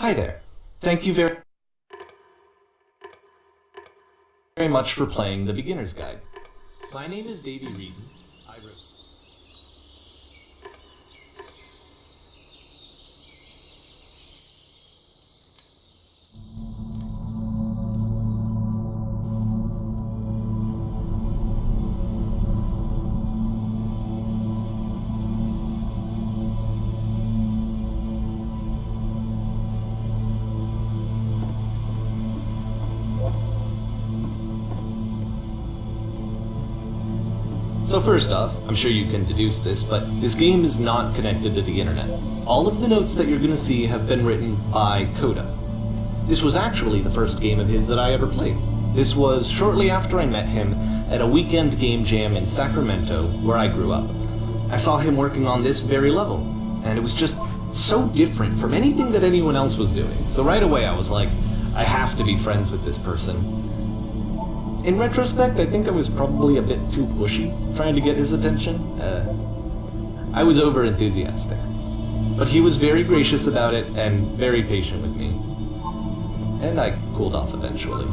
Hi there. Thank you very much for playing the Beginner's Guide. My name is Davey Reed. I wrote... So first off, I'm sure you can deduce this, but this game is not connected to the internet. All of the notes that you're going to see have been written by Coda. This was actually the first game of his that I ever played. This was shortly after I met him at a weekend game jam in Sacramento, where I grew up. I saw him working on this very level, and it was just so different from anything that anyone else was doing. So right away I was like, I have to be friends with this person. In retrospect, I think I was probably a bit too pushy, trying to get his attention. I was over-enthusiastic. But he was very gracious about it and very patient with me. And I cooled off eventually.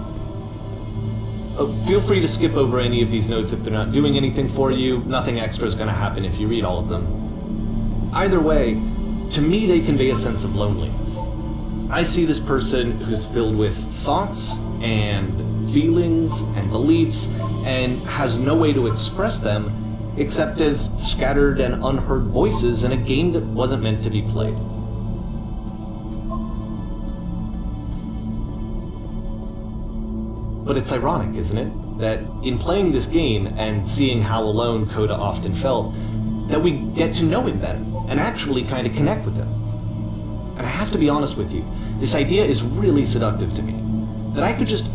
Oh, feel free to skip over any of these notes if they're not doing anything for you. Nothing extra is going to happen if you read all of them. Either way, to me they convey a sense of loneliness. I see this person who's filled with thoughts and feelings and beliefs and has no way to express them except as scattered and unheard voices in a game that wasn't meant to be played. But it's ironic, isn't it, that in playing this game and seeing how alone Coda often felt, that we get to know him better and actually kind of connect with him. And I have to be honest with you, this idea is really seductive to me, that I could just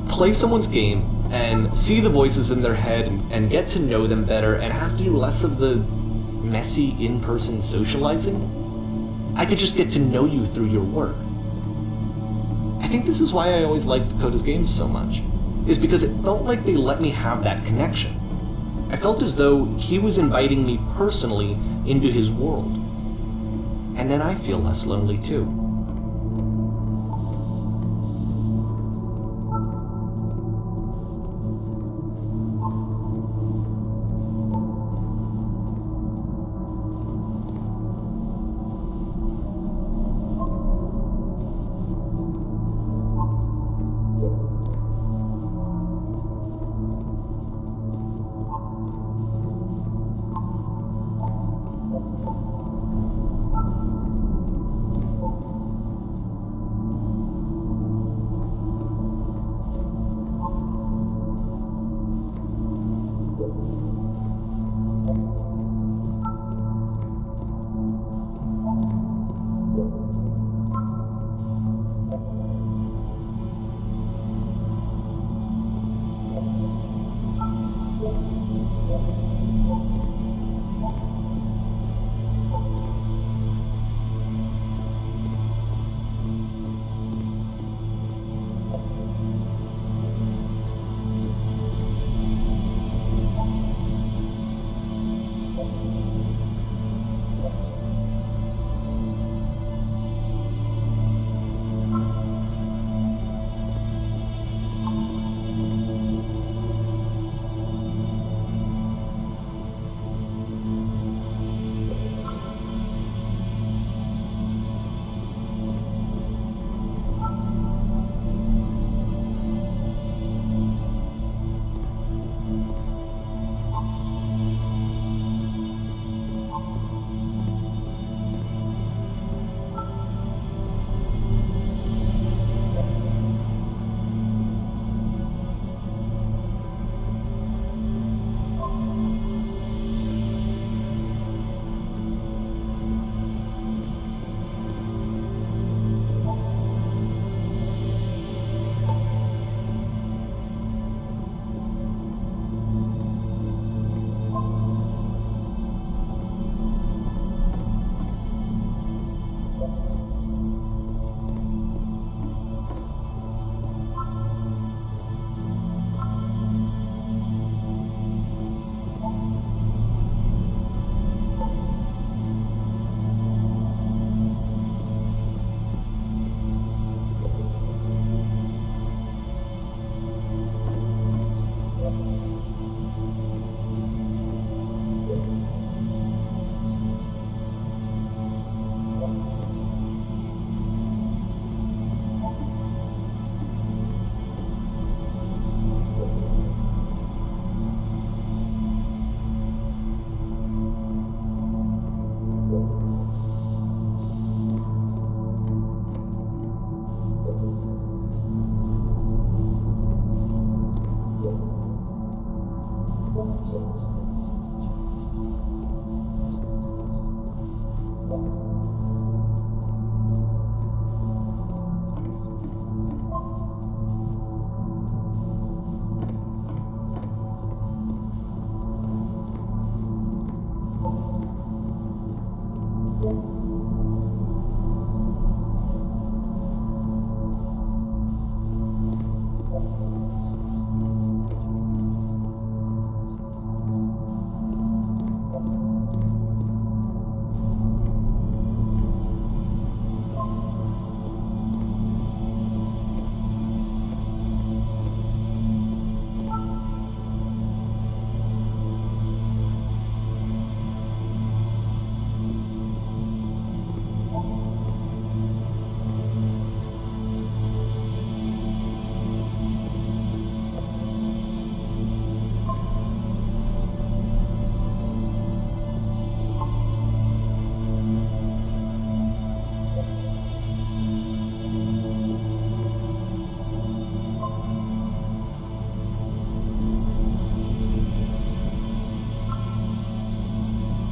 play someone's game and see the voices in their head and get to know them better and have to do less of the messy in-person socializing. I could just get to know you through your work. I think this is why I always liked Coda's games so much, is because it felt like they let me have that connection. I felt as though he was inviting me personally into his world. And then I feel less lonely too.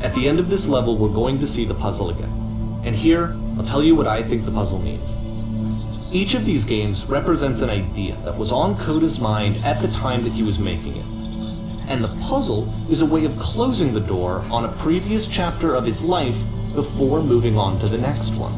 At the end of this level, we're going to see the puzzle again. And here, I'll tell you what I think the puzzle means. Each of these games represents an idea that was on Coda's mind at the time that he was making it. And the puzzle is a way of closing the door on a previous chapter of his life before moving on to the next one.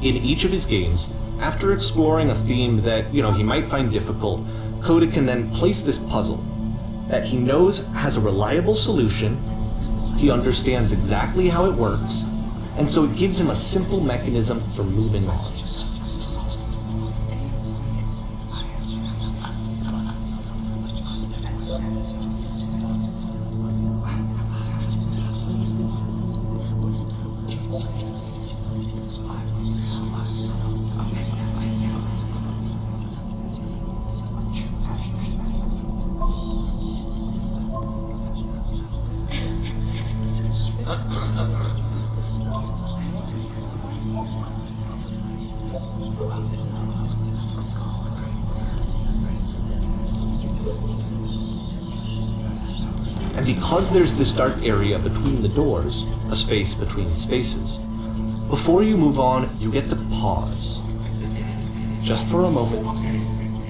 In each of his games, after exploring a theme that, he might find difficult, Coda can then place this puzzle that he knows has a reliable solution, he understands exactly how it works, and so it gives him a simple mechanism for moving on. And because there's this dark area between the doors, a space between spaces, before you move on, you get to pause. Just for a moment,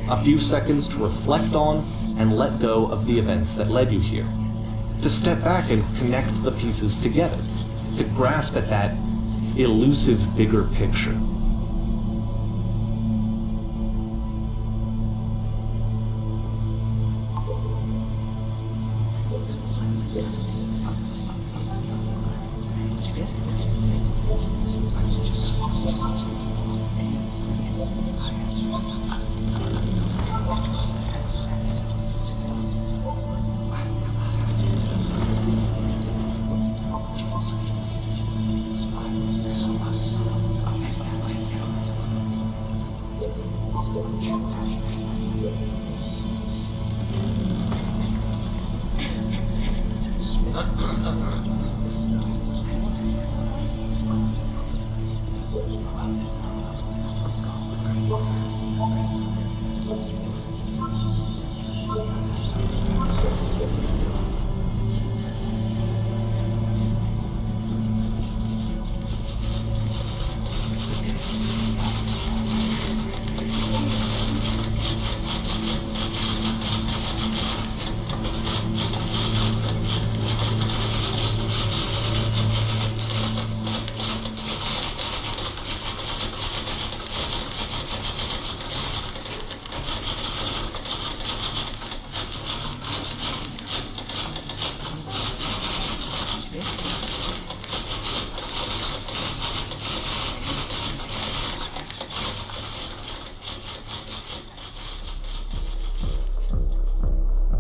a few seconds to reflect on and let go of the events that led you here. To step back and connect the pieces together, to grasp at that elusive bigger picture.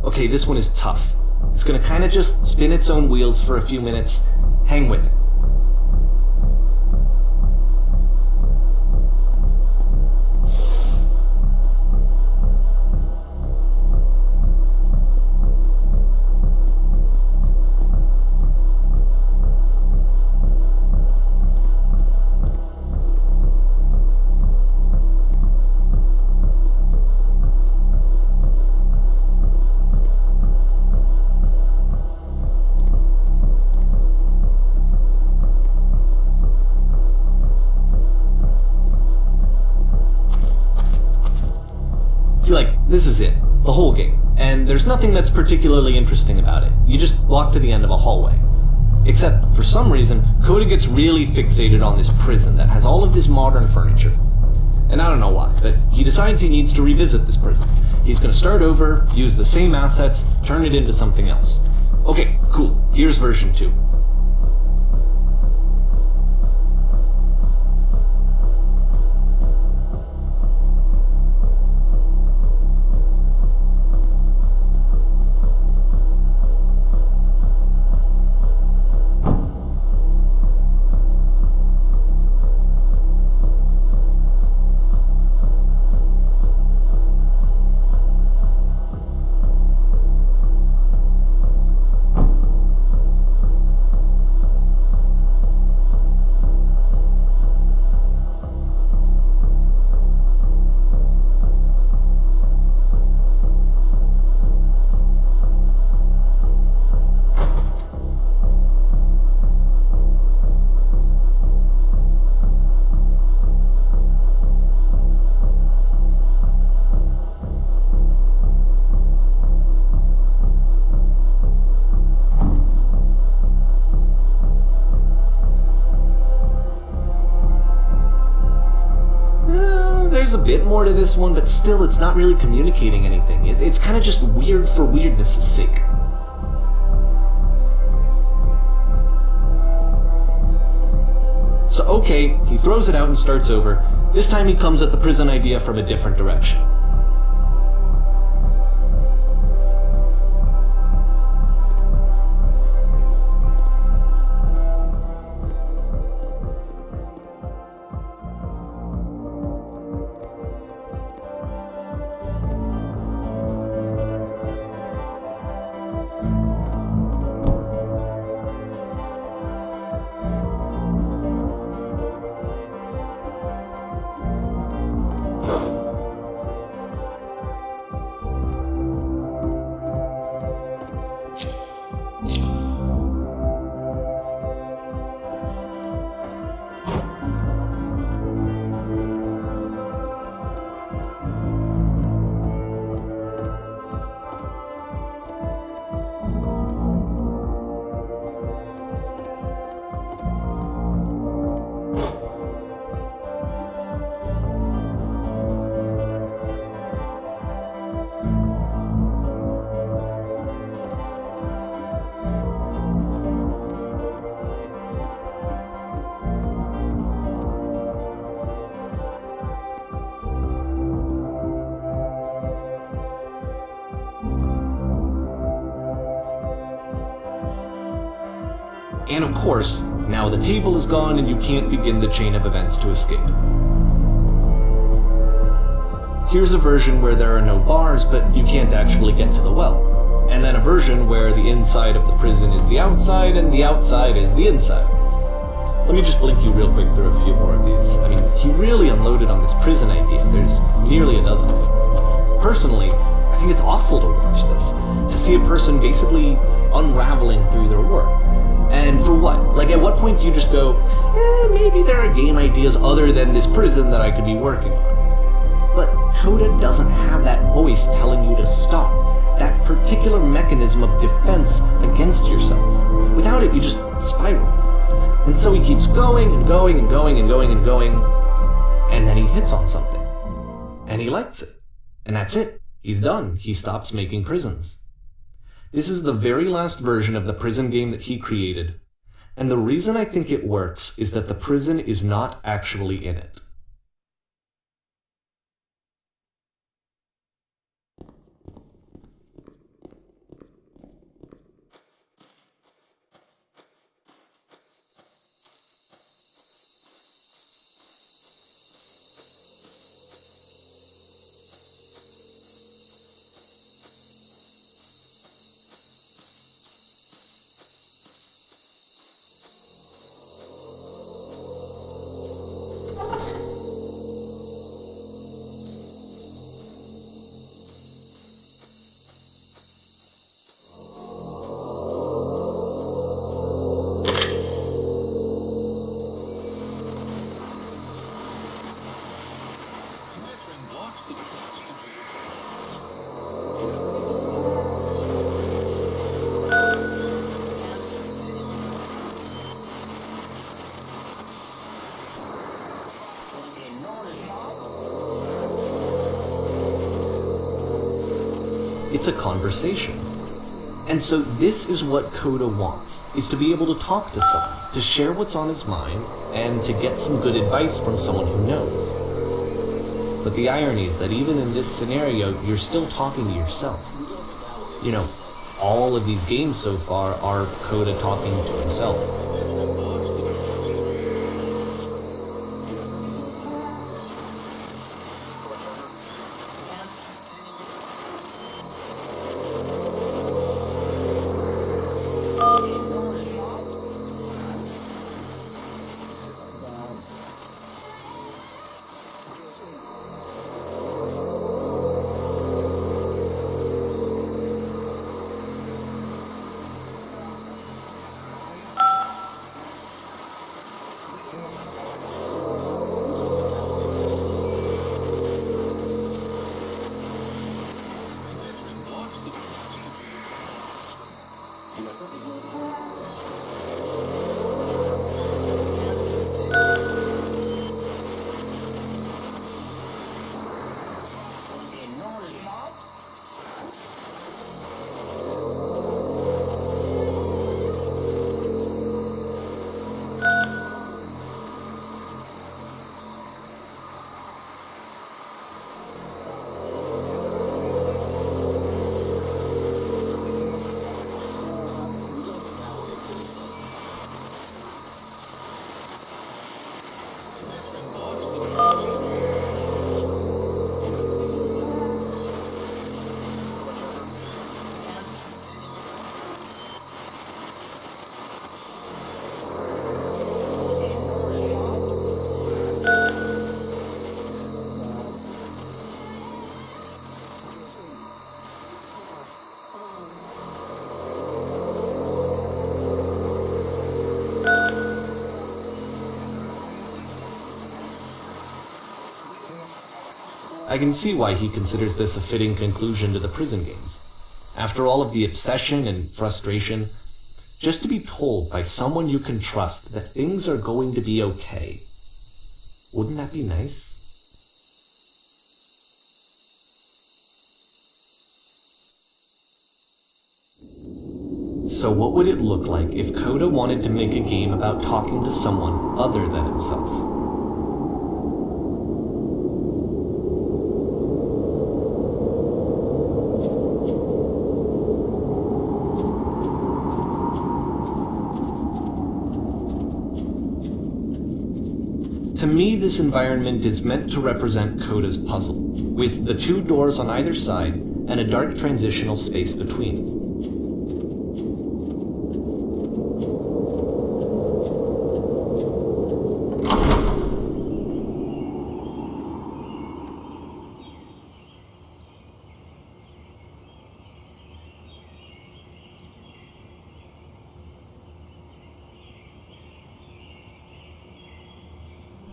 Okay, this one is tough. It's gonna kinda just spin its own wheels for a few minutes. Hang with it. See, this is it. The whole game. And there's nothing that's particularly interesting about it. You just walk to the end of a hallway. Except, for some reason, Coda gets really fixated on this prison that has all of this modern furniture. And I don't know why, but he decides he needs to revisit this prison. He's gonna start over, use the same assets, turn it into something else. Okay, cool. Here's version 2. more to this one, but still it's not really communicating anything. It's kind of just weird for weirdness' sake. So okay, he throws it out and starts over. This time he comes at the prison idea from a different direction. And of course, now the table is gone and you can't begin the chain of events to escape. Here's a version where there are no bars, but you can't actually get to the well. And then a version where the inside of the prison is the outside and the outside is the inside. Let me just blink you real quick through a few more of these. I mean, he really unloaded on this prison idea. There's nearly a dozen. Personally, I think it's awful to watch this, to see a person basically unraveling through their work. And for what? Like, at what point do you just go, maybe there are game ideas other than this prison that I could be working on? But Coda doesn't have that voice telling you to stop, that particular mechanism of defense against yourself. Without it, you just spiral. And so he keeps going and going and going and going and going, and then he hits on something. And he likes it. And that's it. He's done. He stops making prisons. This is the very last version of the prison game that he created, and the reason I think it works is that the prison is not actually in it. It's a conversation. And so this is what Coda wants, is to be able to talk to someone, to share what's on his mind, and to get some good advice from someone who knows. But the irony is that even in this scenario, you're still talking to yourself. You know, all of these games so far are Coda talking to himself. I can see why he considers this a fitting conclusion to the prison games. After all of the obsession and frustration, just to be told by someone you can trust that things are going to be okay. Wouldn't that be nice? So what would it look like if Coda wanted to make a game about talking to someone other than himself? To me, this environment is meant to represent Coda's puzzle, with the two doors on either side and a dark transitional space between.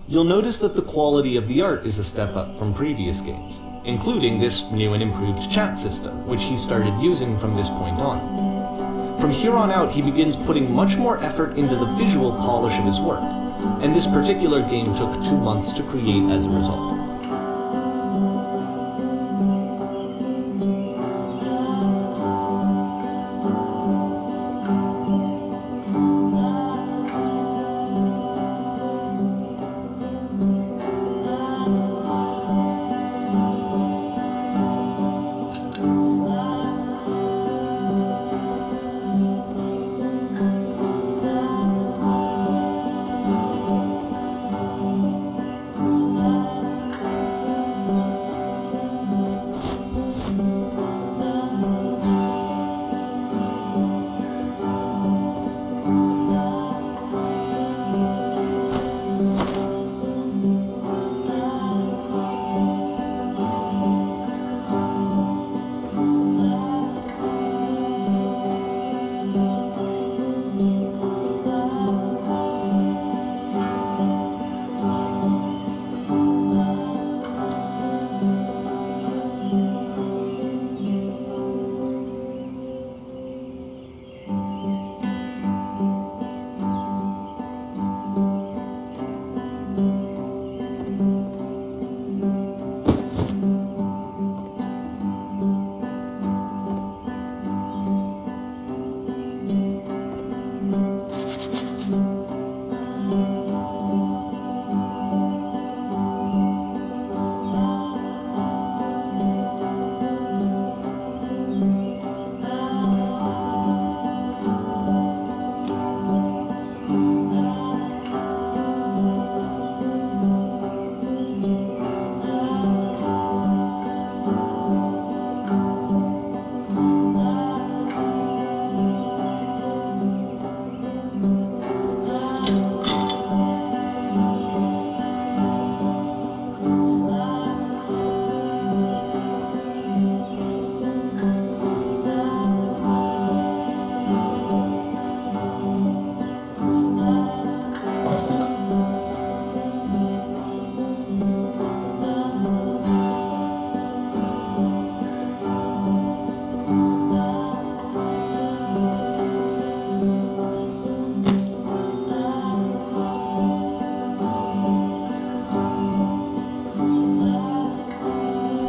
You'll notice that the quality of the art is a step up from previous games, including this new and improved chat system, which he started using from this point on. From here on out, he begins putting much more effort into the visual polish of his work, and this particular game took 2 months to create as a result.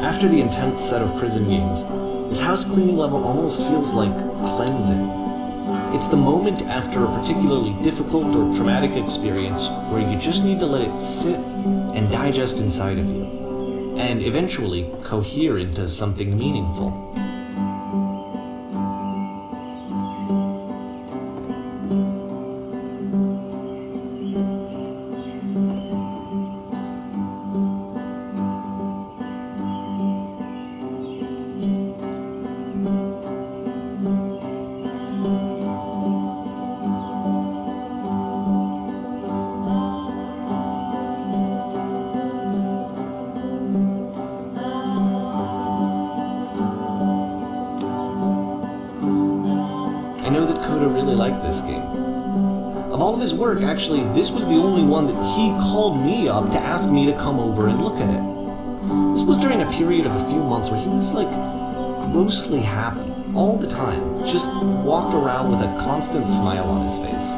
After the intense set of prison games, this house cleaning level almost feels like cleansing. It's the moment after a particularly difficult or traumatic experience where you just need to let it sit and digest inside of you, and eventually cohere into something meaningful. I know that Coda really liked this game. Of all of his work, actually, this was the only one that he called me up to ask me to come over and look at it. This was during a period of a few months where he was like grossly happy all the time, just walked around with a constant smile on his face.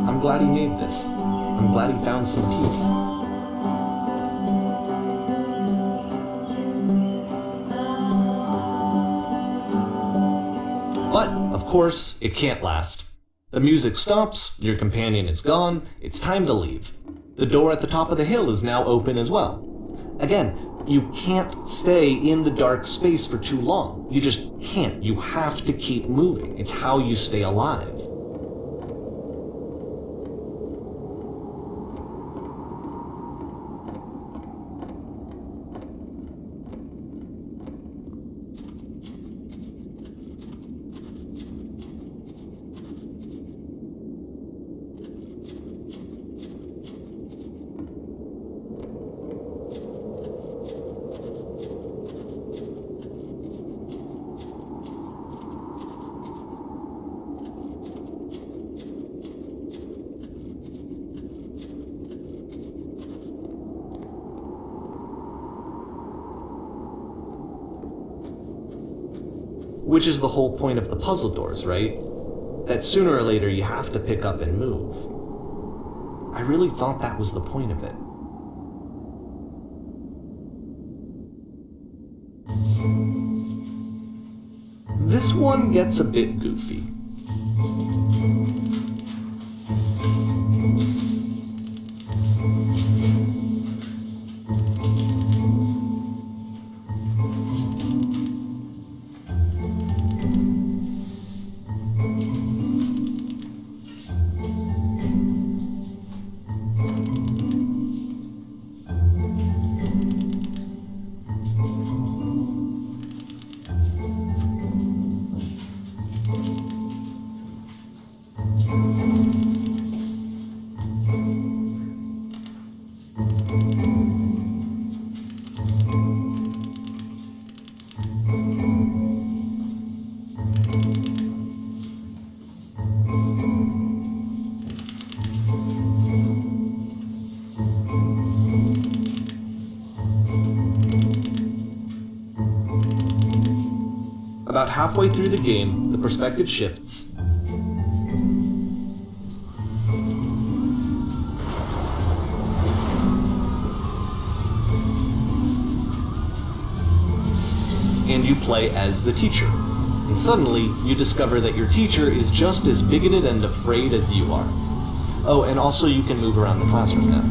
I'm glad he made this. I'm glad he found some peace. But, of course, it can't last. The music stops, your companion is gone, it's time to leave. The door at the top of the hill is now open as well. Again, you can't stay in the dark space for too long. You just can't. You have to keep moving. It's how you stay alive. Which is the whole point of the puzzle doors, right? That sooner or later you have to pick up and move. I really thought that was the point of it. This one gets a bit goofy. About halfway through the game, the perspective shifts. And you play as the teacher. And suddenly, you discover that your teacher is just as bigoted and afraid as you are. Oh, and also you can move around the classroom now.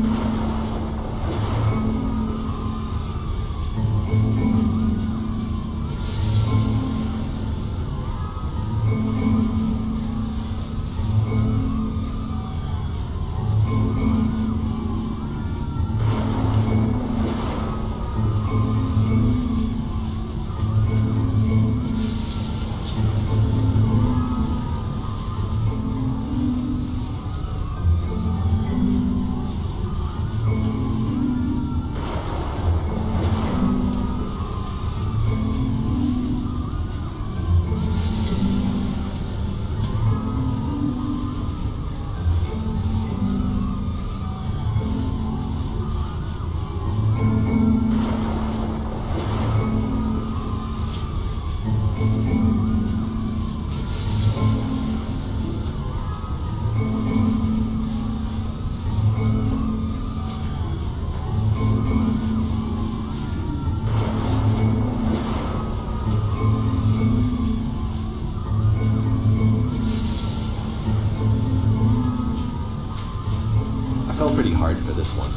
this one.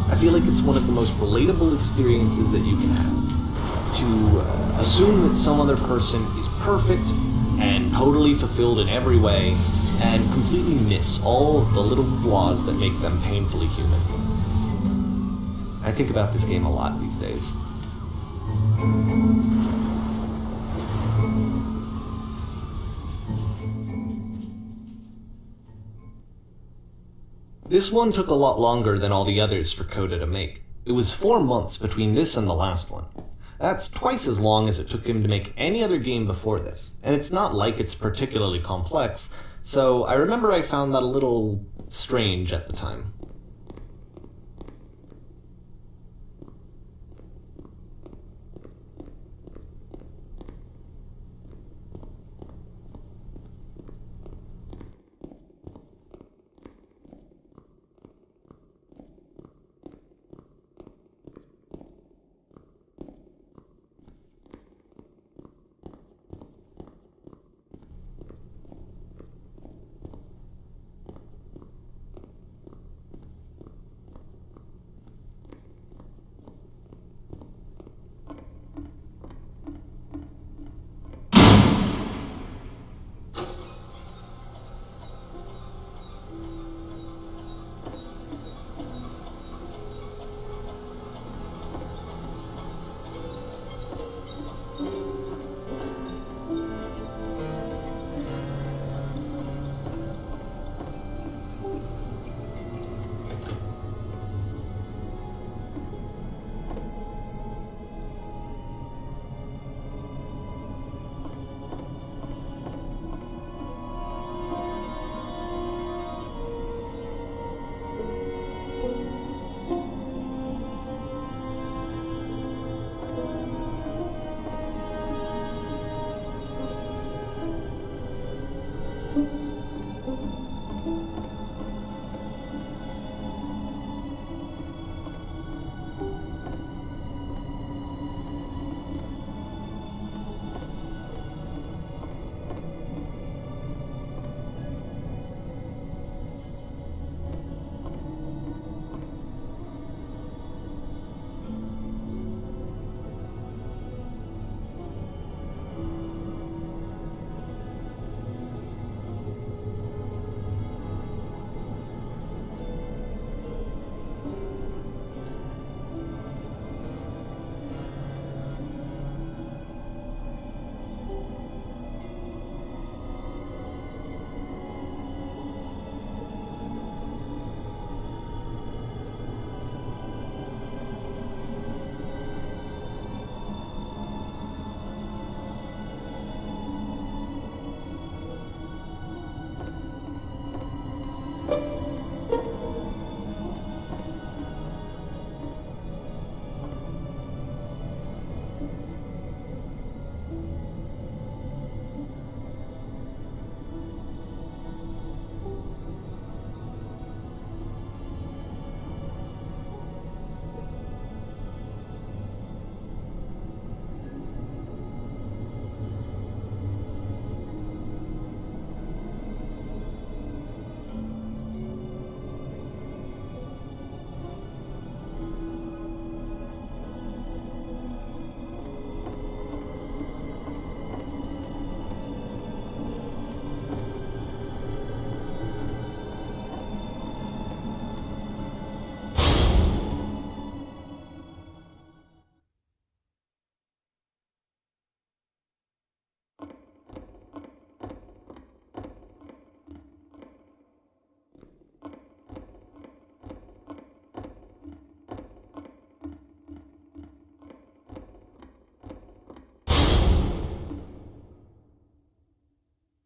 I feel like it's one of the most relatable experiences that you can have. To assume that some other person is perfect and totally fulfilled in every way, and completely miss all of the little flaws that make them painfully human. I think about this game a lot these days. This one took a lot longer than all the others for Coda to make. It was 4 months between this and the last one. That's twice as long as it took him to make any other game before this, and it's not like it's particularly complex, so I remember I found that a little strange at the time.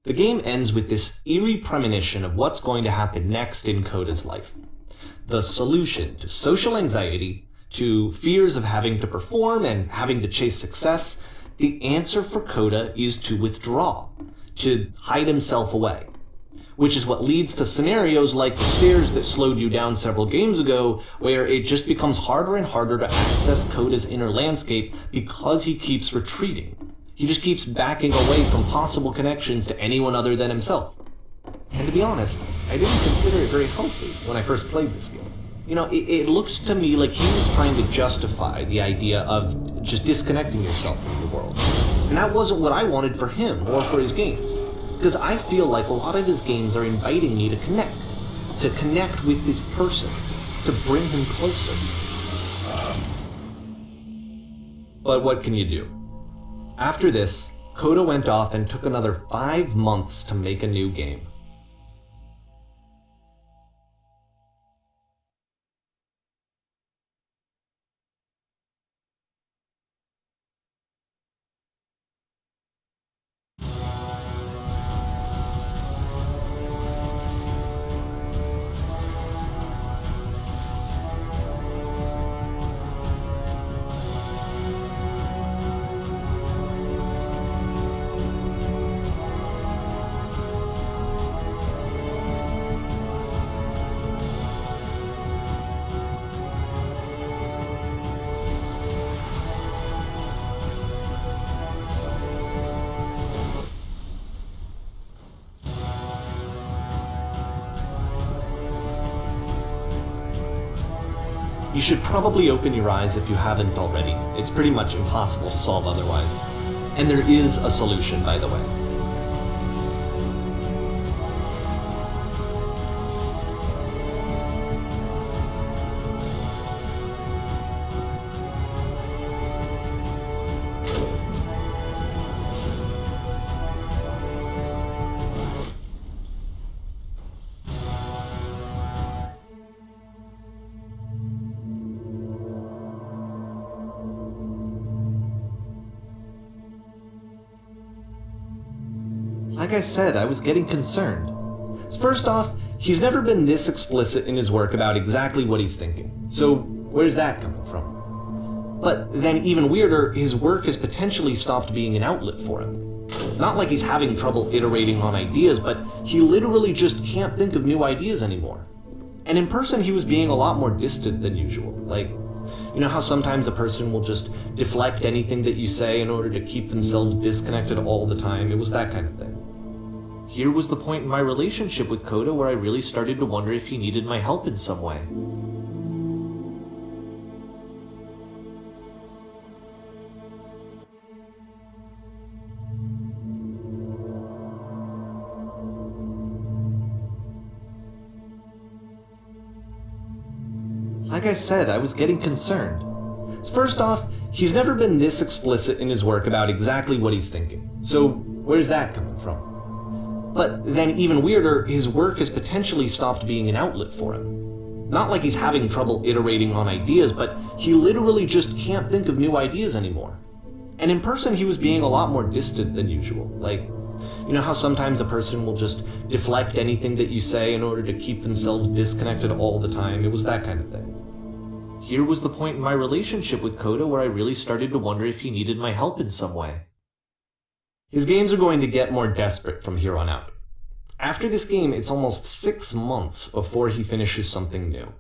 The game ends with this eerie premonition of what's going to happen next in Coda's life. The solution to social anxiety, to fears of having to perform and having to chase success, the answer for Coda is to withdraw, to hide himself away. Which is what leads to scenarios like the stairs that slowed you down several games ago, where it just becomes harder and harder to access Coda's inner landscape because he keeps retreating. He just keeps backing away from possible connections to anyone other than himself. And to be honest, I didn't consider it very healthy when I first played this game. It looked to me like he was trying to justify the idea of just disconnecting yourself from the world. And that wasn't what I wanted for him or for his games. Because I feel like a lot of his games are inviting me to connect with this person, to bring him closer. But what can you do? After this, Coda went off and took another 5 months to make a new game. You should probably open your eyes if you haven't already. It's pretty much impossible to solve otherwise. And there is a solution, by the way. Like I said, I was getting concerned. First off, he's never been this explicit in his work about exactly what he's thinking. So, where's that coming from? But then, even weirder, his work has potentially stopped being an outlet for him. Not like he's having trouble iterating on ideas, but he literally just can't think of new ideas anymore. And in person, he was being a lot more distant than usual. Like, you know how sometimes a person will just deflect anything that you say in order to keep themselves disconnected all the time? It was that kind of thing. Here was the point in my relationship with Coda where I really started to wonder if he needed my help in some way. Like I said, I was getting concerned. First off, he's never been this explicit in his work about exactly what he's thinking. So, where's that coming from? But then, even weirder, his work has potentially stopped being an outlet for him. Not like he's having trouble iterating on ideas, but he literally just can't think of new ideas anymore. And in person, he was being a lot more distant than usual. Like, you know how sometimes a person will just deflect anything that you say in order to keep themselves disconnected all the time? It was that kind of thing. Here was the point in my relationship with Coda where I really started to wonder if he needed my help in some way. His games are going to get more desperate from here on out. After this game, it's almost 6 months before he finishes something new.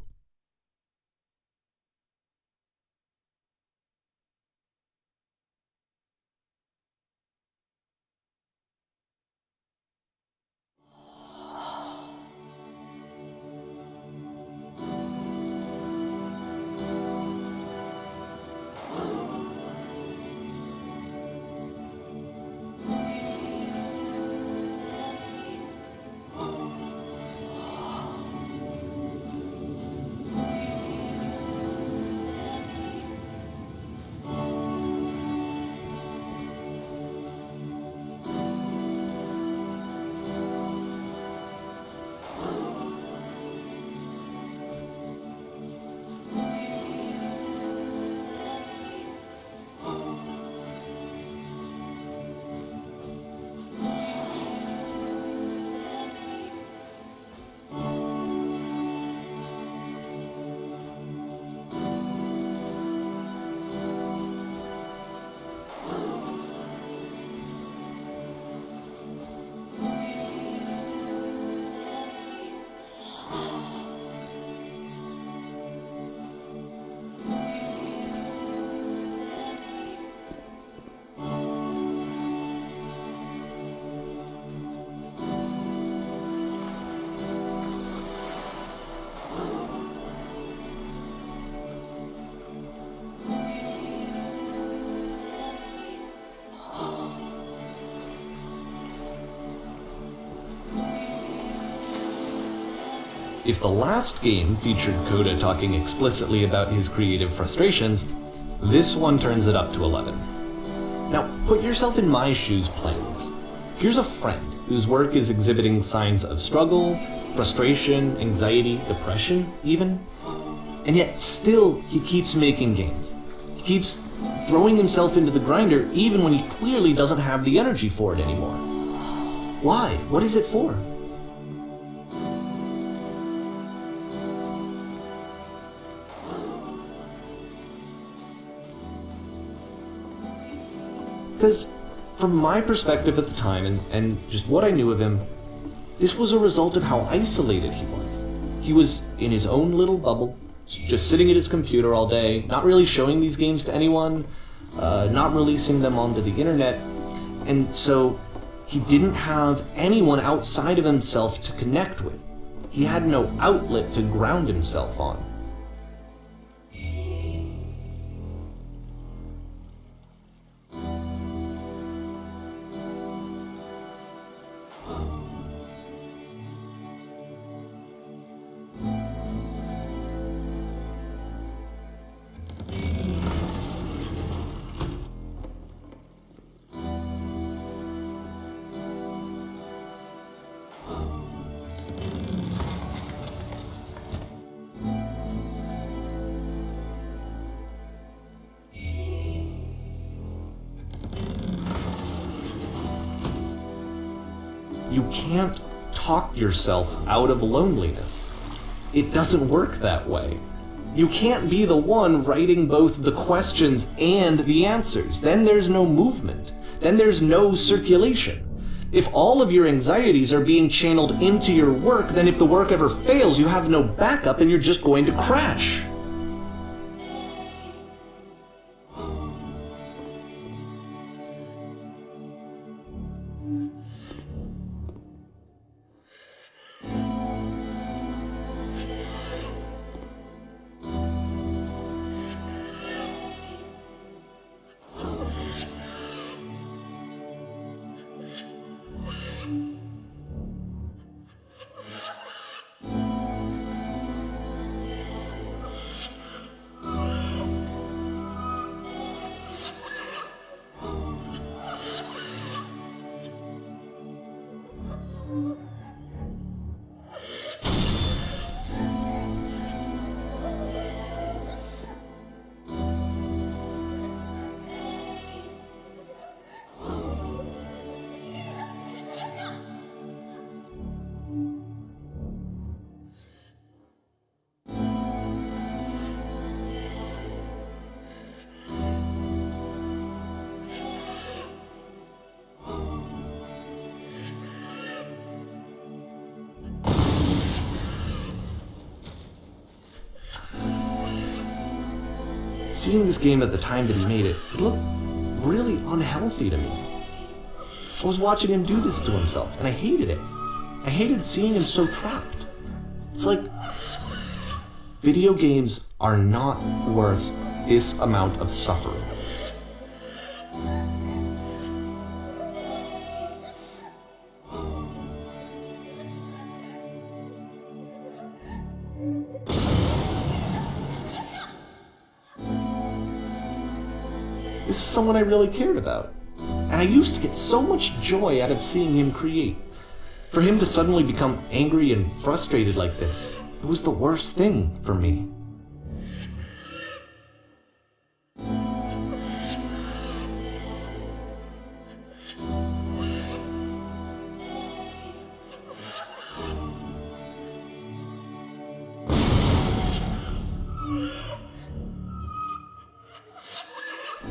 If the last game featured Coda talking explicitly about his creative frustrations, this one turns it up to 11. Now, put yourself in my shoes playing this. Here's a friend whose work is exhibiting signs of struggle, frustration, anxiety, depression, even. And yet, still, he keeps making games. He keeps throwing himself into the grinder even when he clearly doesn't have the energy for it anymore. Why? What is it for? Because from my perspective at the time, and just what I knew of him, this was a result of how isolated he was. He was in his own little bubble, just sitting at his computer all day, not really showing these games to anyone, not releasing them onto the internet, and so he didn't have anyone outside of himself to connect with. He had no outlet to ground himself on. You can't talk yourself out of loneliness. It doesn't work that way. You can't be the one writing both the questions and the answers. Then there's no movement. Then there's no circulation. If all of your anxieties are being channeled into your work, then if the work ever fails, you have no backup and you're just going to crash. Seeing this game at the time that he made it, it looked really unhealthy to me. I was watching him do this to himself, and I hated it. I hated seeing him so trapped. It's like, video games are not worth this amount of suffering. This is someone I really cared about. And I used to get so much joy out of seeing him create. For him to suddenly become angry and frustrated like this, it was the worst thing for me.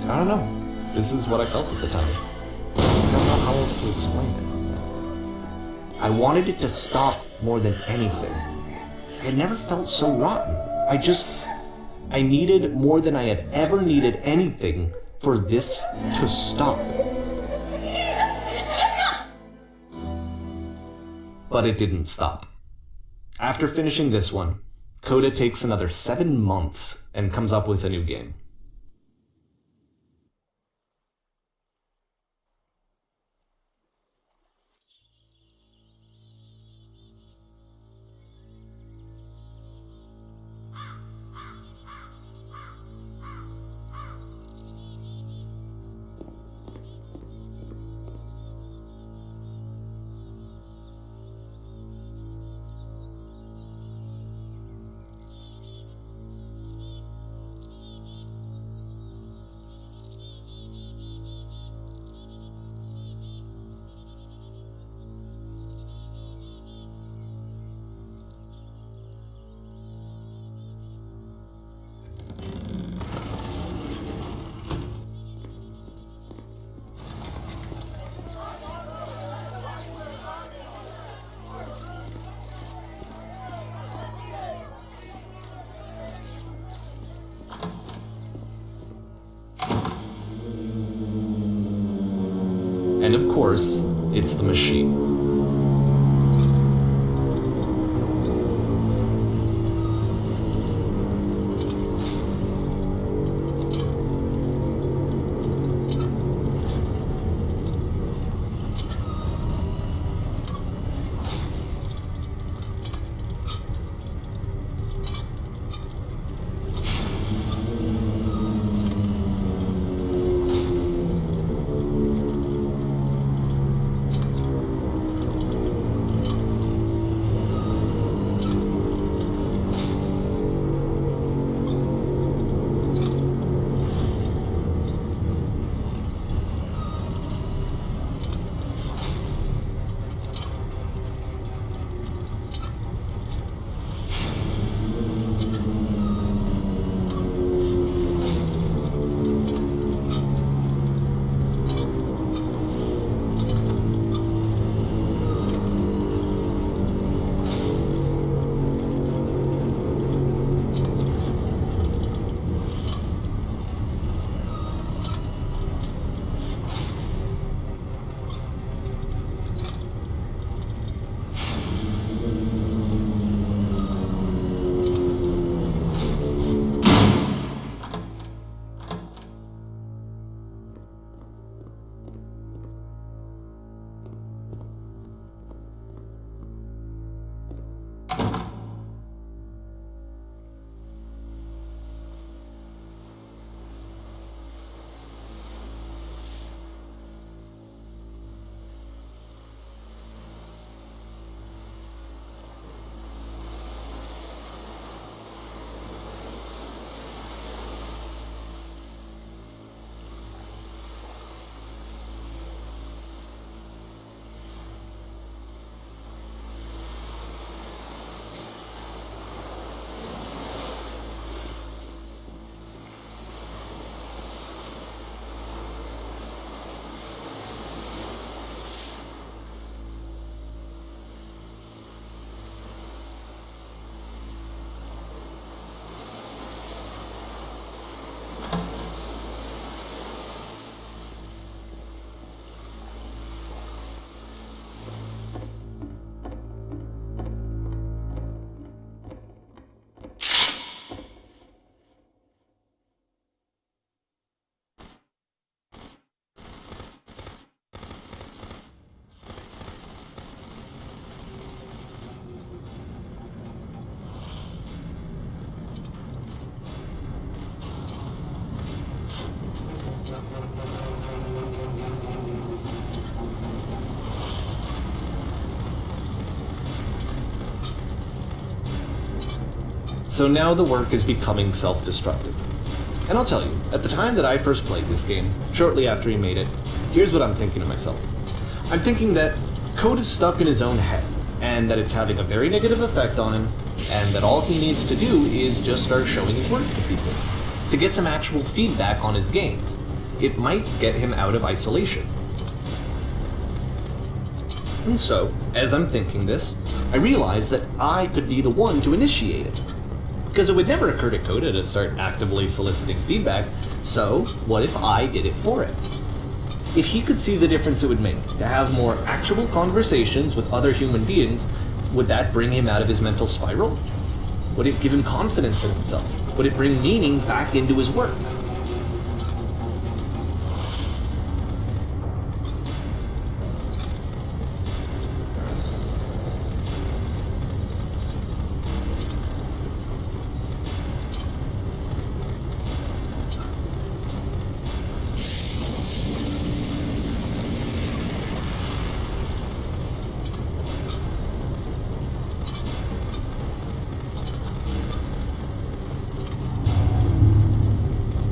I don't know. This is what I felt at the time. I don't know how else to explain it. I wanted it to stop more than anything. I had never felt so rotten. I needed more than I had ever needed anything for this to stop. But it didn't stop. After finishing this one, Coda takes another 7 months and comes up with a new game. And of course, it's the machine. So now the work is becoming self-destructive. And I'll tell you, at the time that I first played this game, shortly after he made it, here's what I'm thinking to myself. I'm thinking that Code is stuck in his own head, and that it's having a very negative effect on him, and that all he needs to do is just start showing his work to people, to get some actual feedback on his games. It might get him out of isolation. And so, as I'm thinking this, I realize that I could be the one to initiate it. Because it would never occur to Coda to start actively soliciting feedback, so what if I did it for him? If he could see the difference it would make to have more actual conversations with other human beings, would that bring him out of his mental spiral? Would it give him confidence in himself? Would it bring meaning back into his work?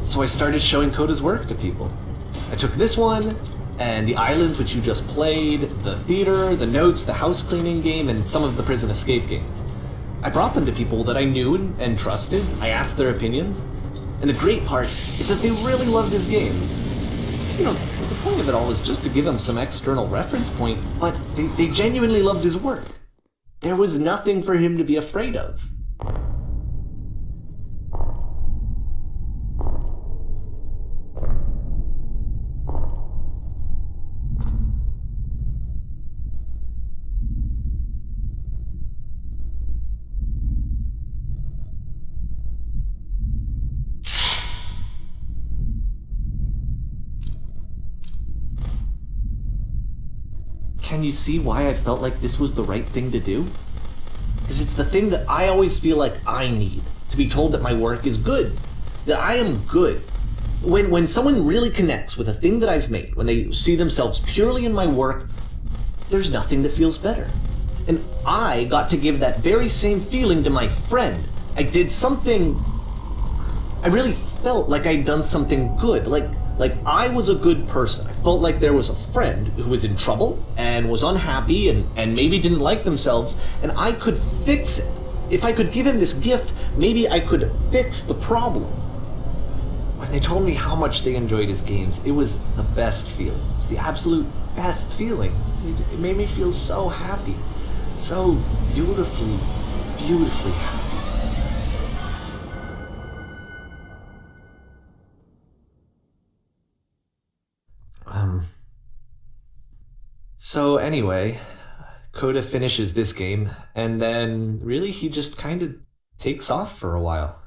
So I started showing Coda's work to people. I took this one, and the islands which you just played, the theater, the notes, the house cleaning game, and some of the prison escape games. I brought them to people that I knew and trusted. I asked their opinions. And the great part is that they really loved his games. You know, the point of it all is just to give him some external reference point, but they genuinely loved his work. There was nothing for him to be afraid of. can you see why I felt like this was the right thing to do? Because it's the thing that I always feel like I need, to be told that my work is good, that I am good. When someone really connects with a thing that I've made, when they see themselves purely in my work, there's nothing that feels better. And I got to give that very same feeling to my friend. I did something, I really felt like I'd done something good, like I was a good person. I felt like there was a friend who was in trouble and was unhappy and maybe didn't like themselves, and I could fix it. If I could give him this gift, maybe I could fix the problem. When they told me how much they enjoyed his games, it was the best feeling. It was the absolute best feeling. It made me feel so happy. So beautifully, beautifully happy. So anyway, Coda finishes this game, and then really he just kind of takes off for a while.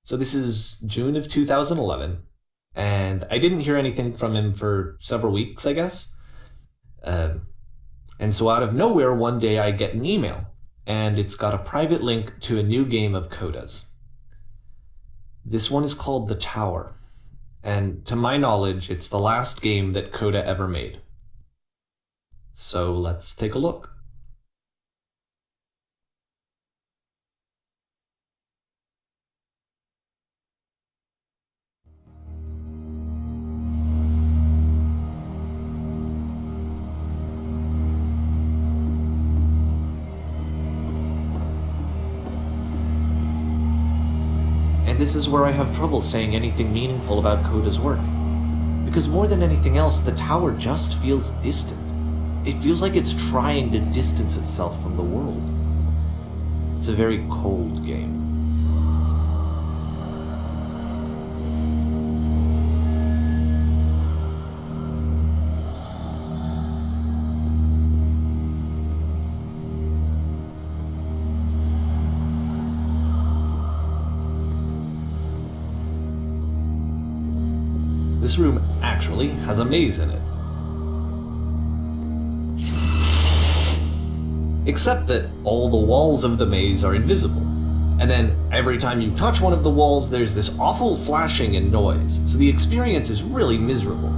So this is June of 2011, and I didn't hear anything from him for several weeks, I guess. And so out of nowhere, one day I get an email, and it's got a private link to a new game of Coda's. This one is called The Tower, and to my knowledge, it's the last game that Coda ever made. So let's take a look. And this is where I have trouble saying anything meaningful about Coda's work. Because more than anything else, The Tower just feels distant. It feels like it's trying to distance itself from the world. It's a very cold game. This room actually has a maze in it. Except that all the walls of the maze are invisible. And then every time you touch one of the walls, there's this awful flashing and noise, so the experience is really miserable.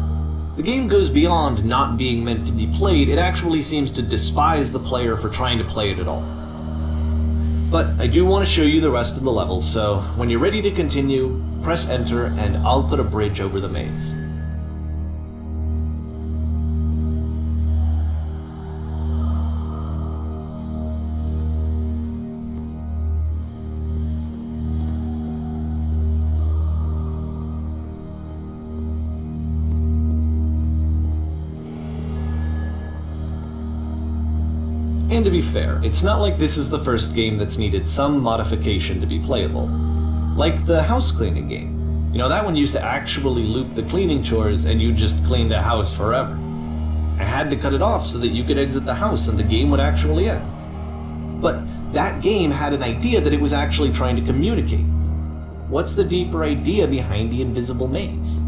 The game goes beyond not being meant to be played, it actually seems to despise the player for trying to play it at all. But I do want to show you the rest of the level, so when you're ready to continue, press enter and I'll put a bridge over the maze. And to be fair, it's not like this is the first game that's needed some modification to be playable. Like the house cleaning game. You know, that one used to actually loop the cleaning chores and you just cleaned a house forever. I had to cut it off so that you could exit the house and the game would actually end. But that game had an idea that it was actually trying to communicate. What's the deeper idea behind the invisible maze?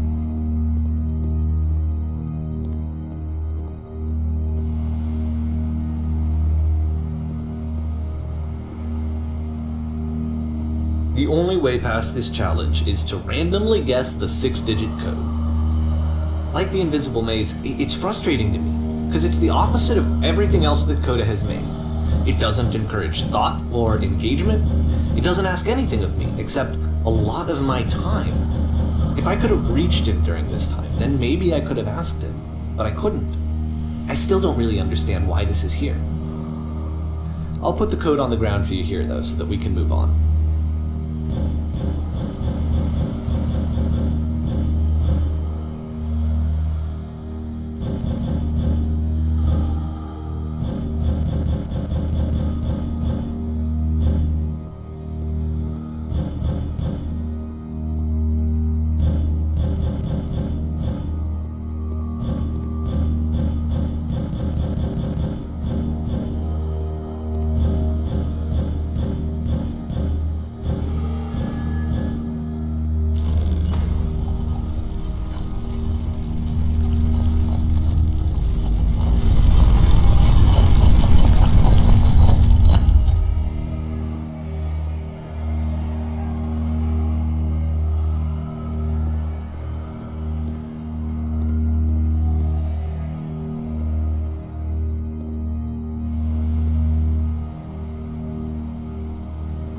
The only way past this challenge is to randomly guess the 6-digit code. Like the invisible maze, it's frustrating to me, because it's the opposite of everything else that Coda has made. It doesn't encourage thought or engagement. It doesn't ask anything of me, except a lot of my time. If I could have reached him during this time, then maybe I could have asked him, but I couldn't. I still don't really understand why this is here. I'll put the code on the ground for you here, though, so that we can move on.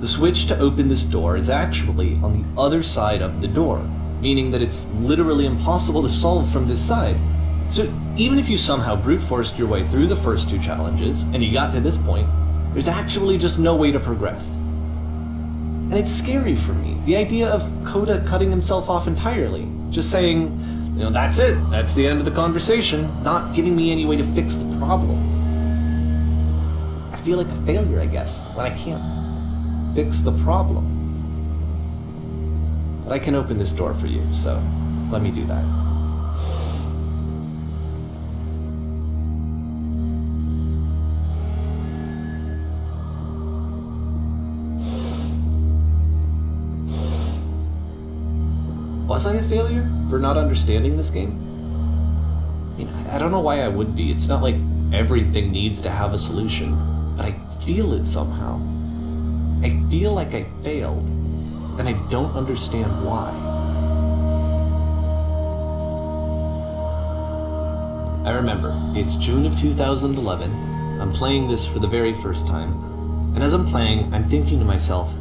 switch to open this door is actually on the other side of the door, meaning that it's literally impossible to solve from this side. So even if you somehow brute forced your way through the first 2 challenges, and you got to this point, there's actually just no way to progress. And it's scary for me, the idea of Coda cutting himself off entirely, just saying, that's it, that's the end of the conversation, not giving me any way to fix the problem. I feel like a failure, I guess, when I can't fix the problem. But I can open this door for you, so let me do that. Was I a failure for not understanding this game? I don't know why I would be. It's not like everything needs to have a solution, but I feel it somehow. I feel like I failed, and I don't understand why. I remember, it's June of 2011. I'm playing this for the very first time, and as I'm playing, I'm thinking to myself,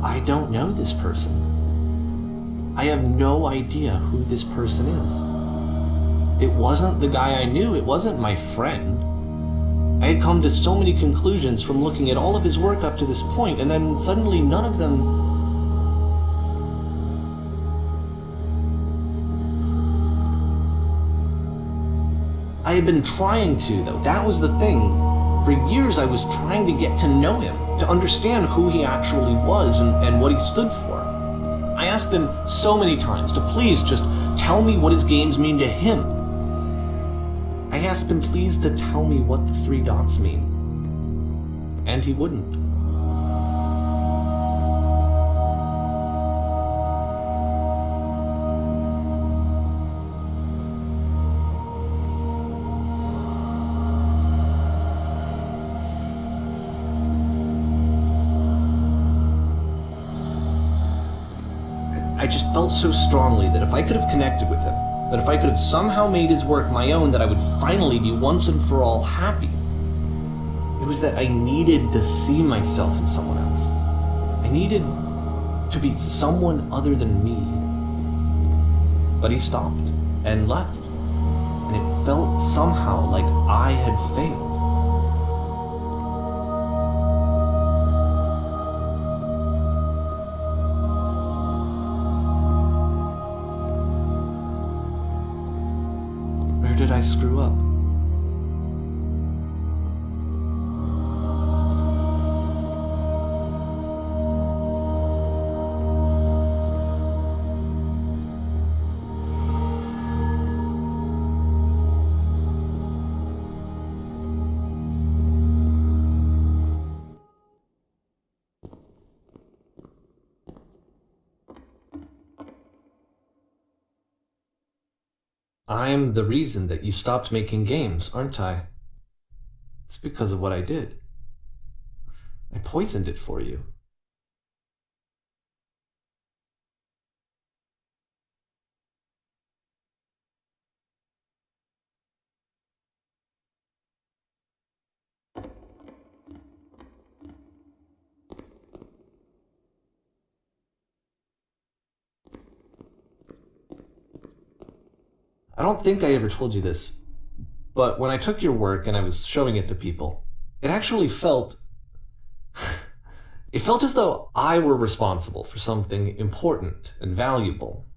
I don't know this person. I have no idea who this person is. It wasn't the guy I knew, it wasn't my friend. I had come to so many conclusions from looking at all of his work up to this point, and then suddenly none of them... I had been trying to, though. That was the thing. For years I was trying to get to know him, to understand who he actually was and what he stood for. I asked him so many times to please just tell me what his games mean to him. I asked him please to tell me what the 3 dots mean. And he wouldn't. I just felt so strongly that if I could have connected with him, that if I could have somehow made his work my own, that I would finally be once and for all happy. It was that I needed to see myself in someone else. I needed to be someone other than me. But he stopped and left, and it felt somehow like I had failed. Where did I screw up? I'm the reason that you stopped making games, aren't I? It's because of what I did. I poisoned it for you. I don't think I ever told you this, but when I took your work and I was showing it to people, it actually felt... it felt as though I were responsible for something important and valuable.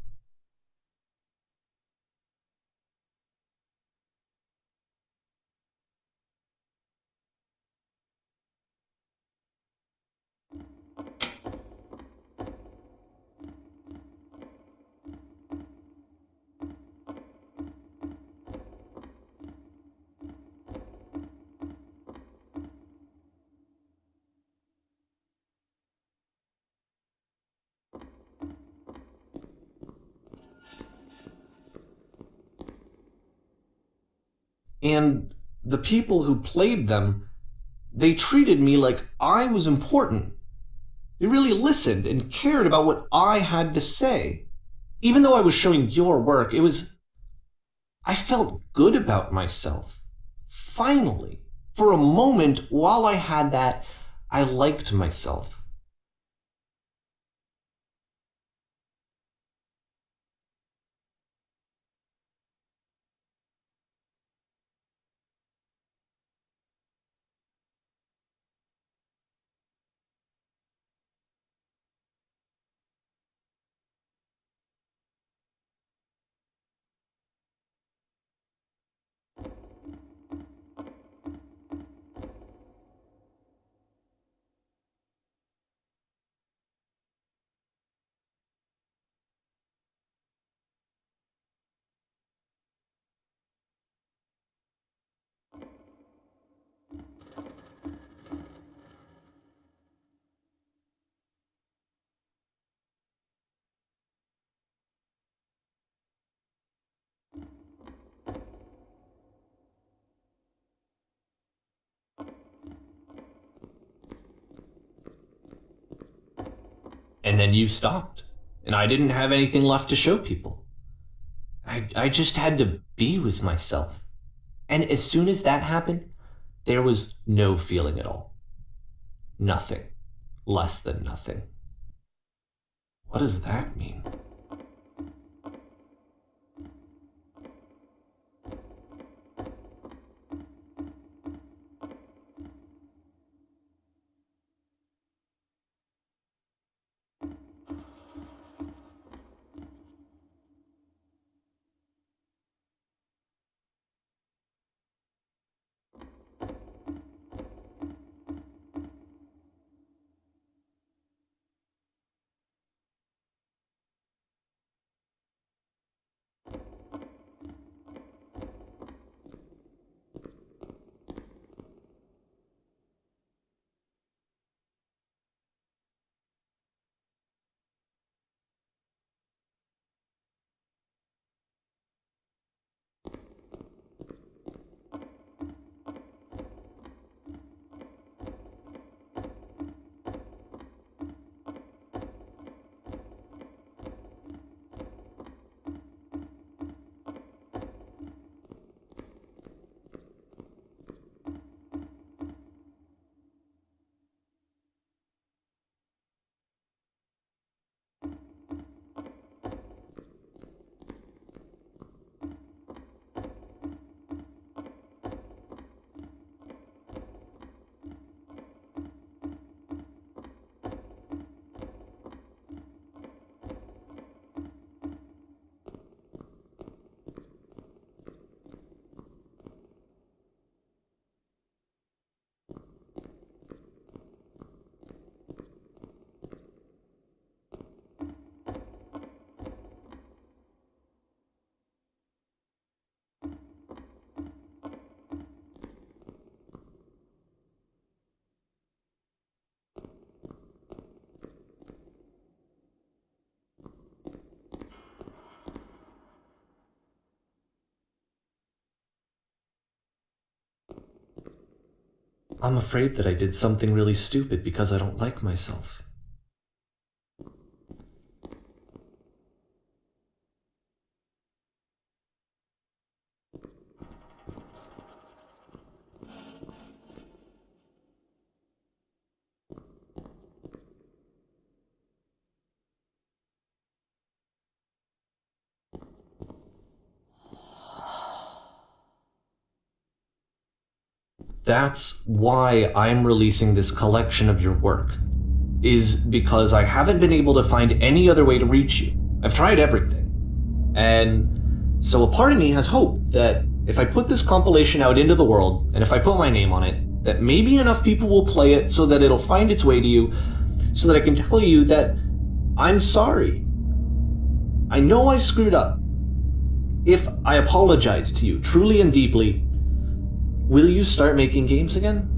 And the people who played them, they treated me like I was important. They really listened and cared about what I had to say. Even though I was showing your work, I felt good about myself. Finally, for a moment, while I had that, I liked myself. And then you stopped, and I didn't have anything left to show people. I just had to be with myself. And as soon as that happened, there was no feeling at all. Nothing. Less than nothing. What does that mean? I'm afraid that I did something really stupid because I don't like myself. That's why I'm releasing this collection of your work, is because I haven't been able to find any other way to reach you. I've tried everything. And so a part of me has hope that if I put this compilation out into the world, and if I put my name on it, that maybe enough people will play it so that it'll find its way to you, so that I can tell you that I'm sorry. I know I screwed up. If I apologize to you truly and deeply, will you start making games again?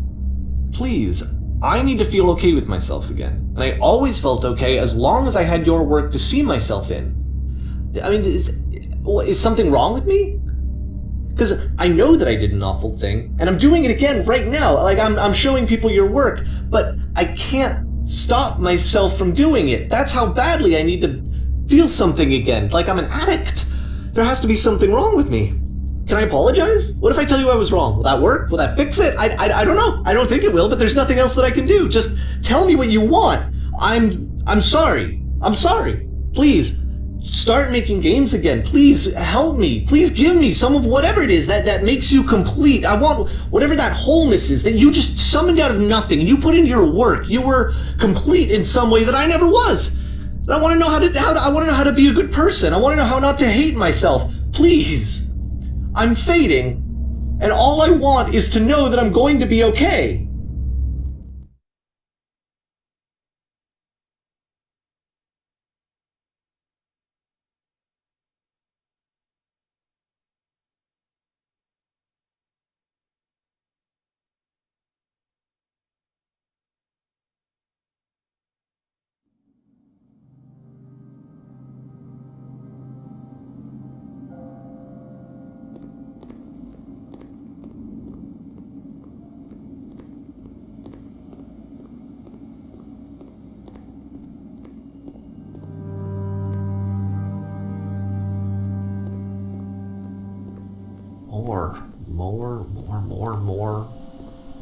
Please, I need to feel okay with myself again. And I always felt okay as long as I had your work to see myself in. I mean, is something wrong with me? Because I know that I did an awful thing, and I'm doing it again right now. Like, I'm showing people your work, but I can't stop myself from doing it. That's how badly I need to feel something again, like I'm an addict. There has to be something wrong with me. Can I apologize? What if I tell you I was wrong? Will that work? Will that fix it? I don't know. I don't think it will, but there's nothing else that I can do. Just tell me what you want. I'm sorry. I'm sorry. Please, start making games again. Please help me. Please give me some of whatever it is that makes you complete. I want whatever that wholeness is that you just summoned out of nothing and you put into your work. You were complete in some way that I never was. And I want to know I want to know how to be a good person. I want to know how not to hate myself. Please. I'm fading, and all I want is to know that I'm going to be okay.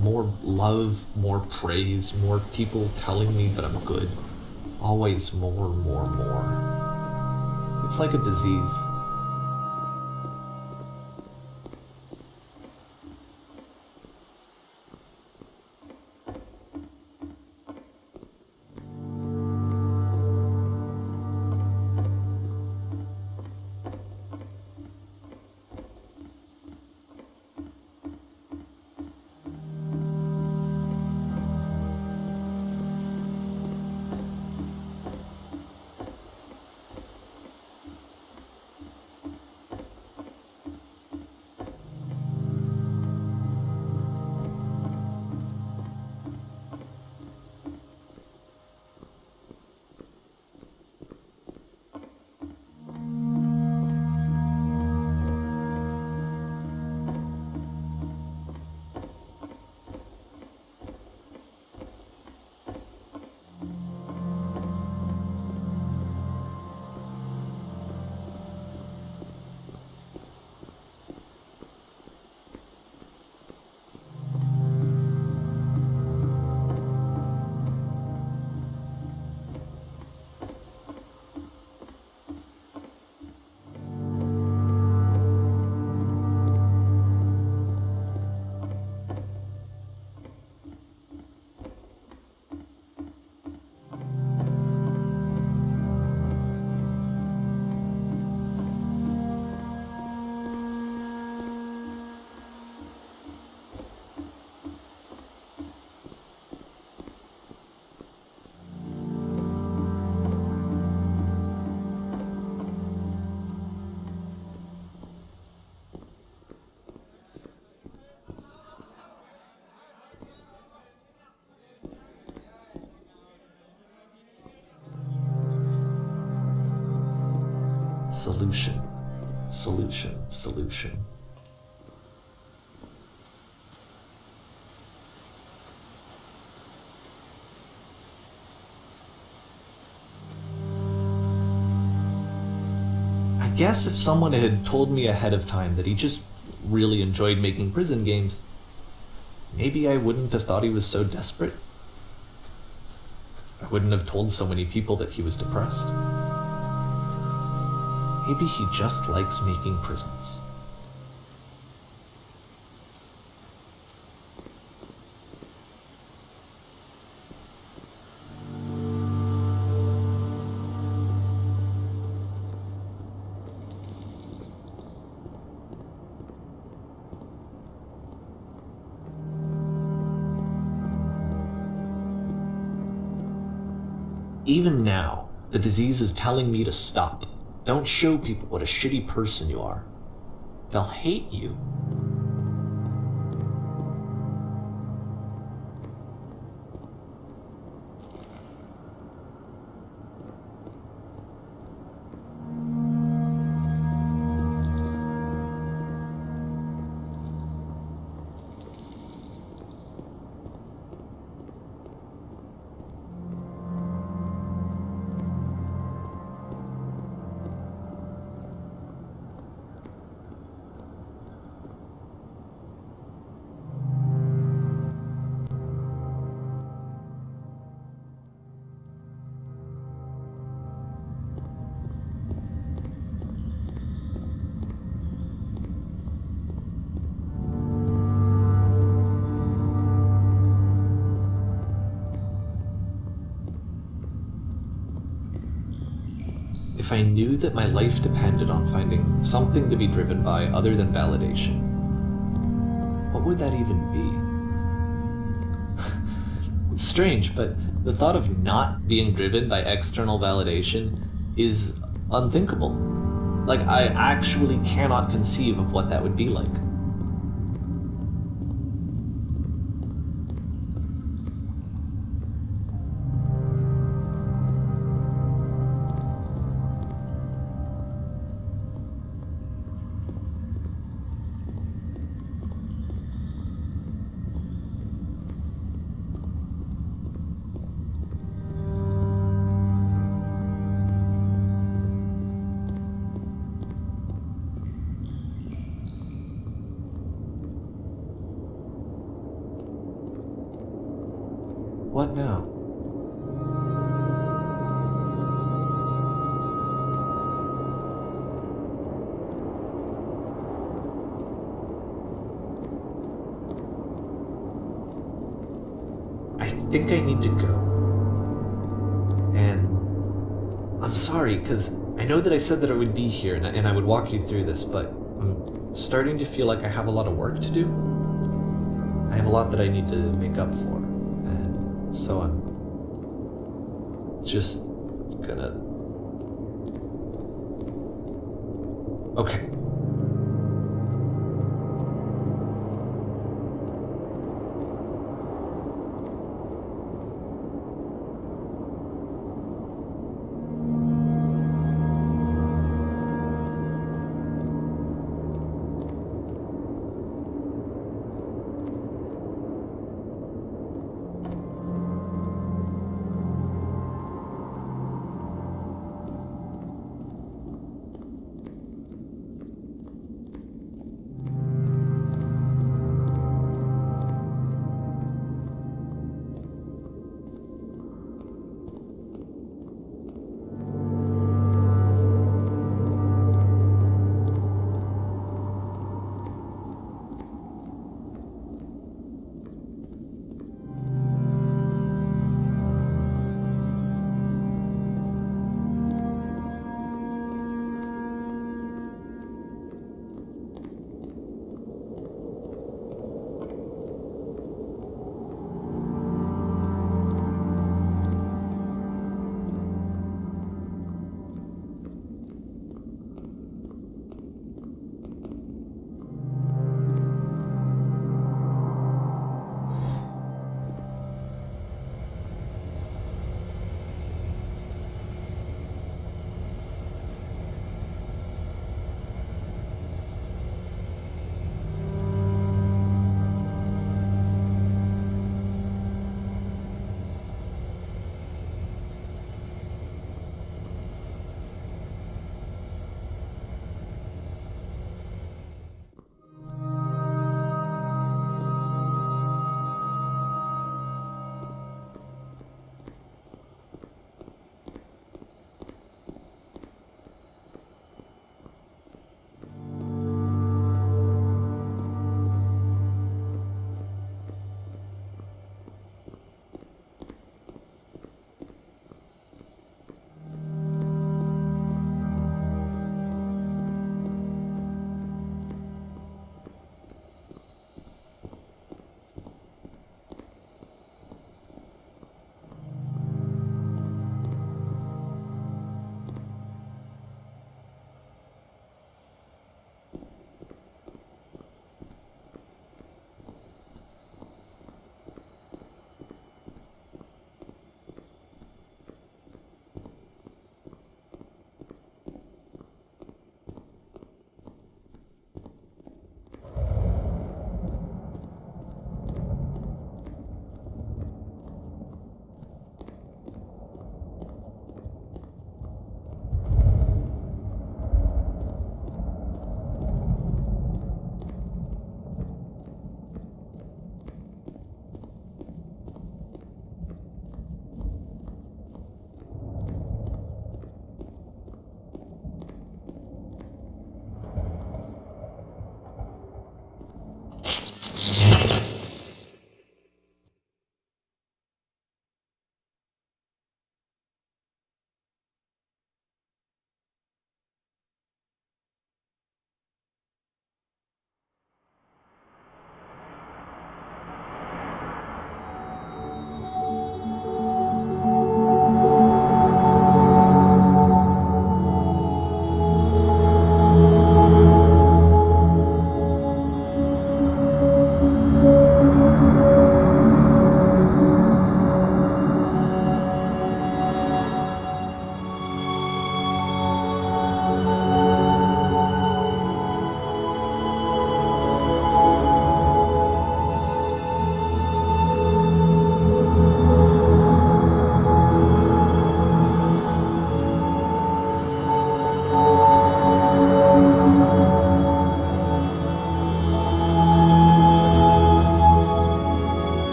More love, more praise, more people telling me that I'm good. Always more. It's like a disease. Solution. I guess if someone had told me ahead of time that he just really enjoyed making prison games, maybe I wouldn't have thought he was so desperate. I wouldn't have told so many people that he was depressed. Maybe he just likes making prisons. Even now, the disease is telling me to stop. Don't show people what a shitty person you are. They'll hate you. if I knew that my life depended on finding something to be driven by other than validation, what would that even be? It's strange, but the thought of not being driven by external validation is unthinkable. Like, I actually cannot conceive of what that would be like. What now? I think I need to go. And I'm sorry, because I know that I said that I would be here and I would walk you through this, but I'm starting to feel like I have a lot of work to do. I have a lot that I need to make up for. So I'm just gonna... Okay.